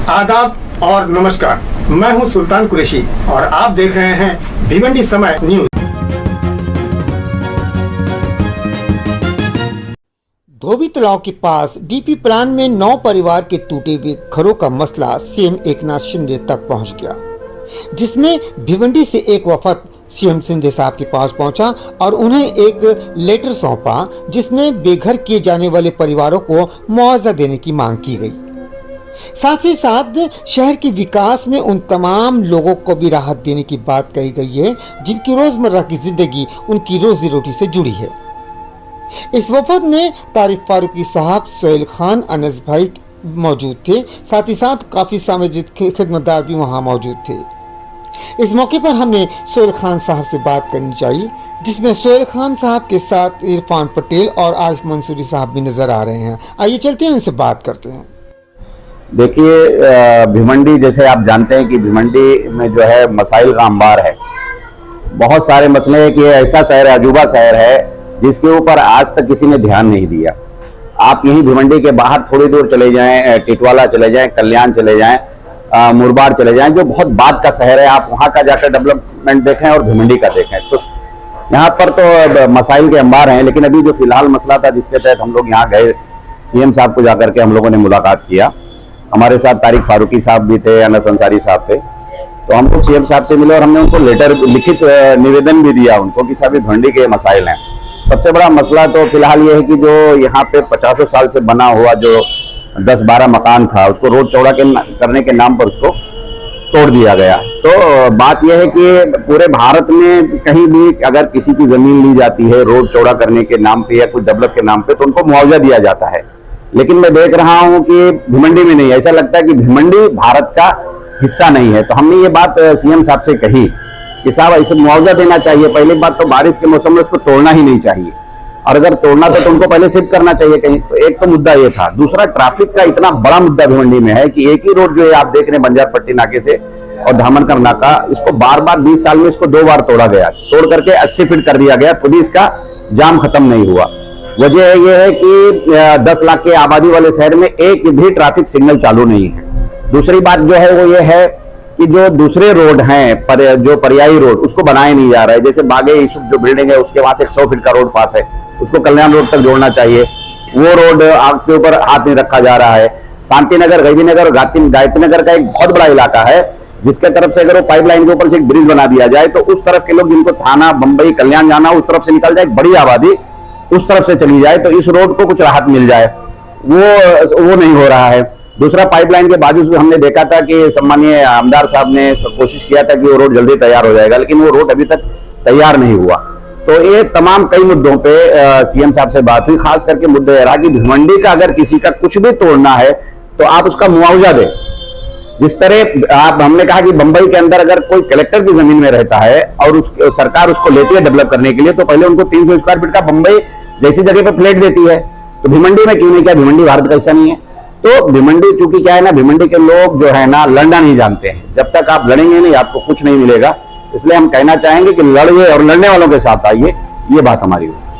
आदाब और नमस्कार, मैं हूं सुल्तान कुरैशी और आप देख रहे हैं भिवंडी समय न्यूज। धोबी तालाब के पास डीपी प्लान में 9 परिवार के टूटे हुए घरों का मसला सीएम एकनाथ शिंदे तक पहुंच गया, जिसमें भिवंडी से एक वफद सीएम शिंदे साहब के पास पहुंचा और उन्हें एक लेटर सौंपा, जिसमें बेघर किए जाने वाले परिवारों को मुआवजा देने की मांग की गई। साथ ही साथ शहर के विकास में उन तमाम लोगों को भी राहत देने की बात कही गई है जिनकी रोजमर्रा की जिंदगी उनकी रोजी रोटी से जुड़ी है। इस वफद में तारिक फारूकी साहब, सोहेल खान, अनस भाई मौजूद थे। साथ ही साथ काफी सामाजिक खिदमतदार भी वहां मौजूद थे। इस मौके पर हमने सोहेल खान साहब से बात करनी चाहिए, जिसमें सोहेल खान साहब के साथ इरफान पटेल और आरिफ मंसूरी साहब भी नजर आ रहे हैं। आइए चलते हैं, उनसे बात करते हैं। देखिए, भिवंडी जैसे आप जानते हैं कि भिवंडी में जो है मसाइल का अंबार है। बहुत सारे मसले हैं कि ऐसा शहर है, अजूबा शहर है, जिसके ऊपर आज तक किसी ने ध्यान नहीं दिया। आप यहीं भिवंडी के बाहर थोड़ी दूर चले जाएं, टिटवाला चले जाएं, कल्याण चले जाएं, मुरबाड चले जाएं, जो बहुत बाद का शहर है, आप वहां का जाकर डेवलपमेंट देखें और भिवंडी का देखें तो यहाँ पर तो मसाइल के अंबार हैं। लेकिन अभी जो फिलहाल मसला था जिसके तहत हम लोग यहाँ गए, सीएम साहब को जाकर के हम लोगों ने मुलाकात किया। हमारे साथ तारिक फारूकी साहब भी थे, अनस अंसारी साहब थे। तो हम लोग सीएम साहब से मिले और हमने उनको लेटर लिखित निवेदन भी दिया उनको कि साहब भिवंडी के मसाइल हैं। सबसे बड़ा मसला तो फिलहाल ये है कि जो यहाँ पे 50 साल से बना हुआ जो 10-12 मकान था, उसको रोड चौड़ा करने के नाम पर उसको तोड़ दिया गया। तो बात यह है कि पूरे भारत में कहीं भी अगर किसी की जमीन ली जाती है रोड चौड़ा करने के नाम पे या कुछ डेवलप के नाम पे, तो उनको मुआवजा दिया जाता है। लेकिन मैं देख रहा हूं कि भिवंडी में नहीं, ऐसा लगता है कि भिवंडी भारत का हिस्सा नहीं है। तो हमने ये बात सीएम साहब से कही कि साहब ऐसे मुआवजा देना चाहिए। पहली बात तो बारिश के मौसम में उसको तोड़ना ही नहीं चाहिए, और अगर तोड़ना तो तुमको पहले शिफ्ट करना चाहिए कहीं। तो एक तो मुद्दा ये था। दूसरा, ट्रैफिक का इतना बड़ा मुद्दा भिवंडी में है कि एक ही रोड जो है आप देख रहे हैं बंजार पट्टी नाके से और धामनकर नाका, इसको बार बार 20 साल में इसको 2 बार तोड़ा गया, तोड़ करके 80 फीट कर दिया गया, खुद ही इसका जाम खत्म नहीं हुआ। वजह यह है कि 10 लाख की आबादी वाले शहर में एक भी ट्रैफिक सिग्नल चालू नहीं है। दूसरी बात जो है वो ये है कि जो दूसरे रोड हैं, जो पर्यायी रोड, उसको बनाया नहीं जा रहा है। जैसे बागे यूसुफ जो बिल्डिंग है उसके वहां से 100 फीट का रोड पास है, उसको कल्याण रोड तक जोड़ना चाहिए। वो रोड आपके ऊपर हाथ नहीं रखा जा रहा है। शांति नगर, गैबी नगर और गायत्री नगर का एक बहुत बड़ा इलाका है, जिसके तरफ से अगर वो पाइपलाइन के ऊपर से एक ब्रिज बना दिया जाए तो उस तरफ के लोग जिनको थाना, बंबई, कल्याण जाना, उस तरफ से निकल जाए, बड़ी आबादी उस तरफ से चली जाए, तो इस रोड को कुछ राहत मिल जाए। वो नहीं हो रहा है। दूसरा, पाइपलाइन के बाजू से हमने देखा था कि सम्मानीय आमदार साहब ने कोशिश किया था कि वो रोड जल्दी तैयार हो जाएगा, लेकिन वो रोड अभी तक तैयार नहीं हुआ। तो ये तमाम कई मुद्दों पे सीएम साहब से बात हुई। खास करके मुद्दे रहा कि भिवंडी का अगर किसी का कुछ भी तोड़ना है तो आप उसका मुआवजा दें। जिस तरह हमने कहा कि बंबई के अंदर अगर कोई कलेक्टर की जमीन में रहता है और सरकार उसको लेती है डेवलप करने के लिए, तो पहले उनको 300 स्क्वायर फीट का बंबई जैसी जगह पे फ्लैट देती है। तो भिवंडी में क्यों नहीं? क्या भिवंडी भारत का हिस्सा नहीं है? तो भिवंडी, चूंकि क्या है ना, भिवंडी के लोग जो है ना लड़ना नहीं जानते हैं। जब तक आप लड़ेंगे नहीं आपको कुछ नहीं मिलेगा। इसलिए हम कहना चाहेंगे कि लड़िए और लड़ने वालों के साथ आइए, ये बात हमारी है।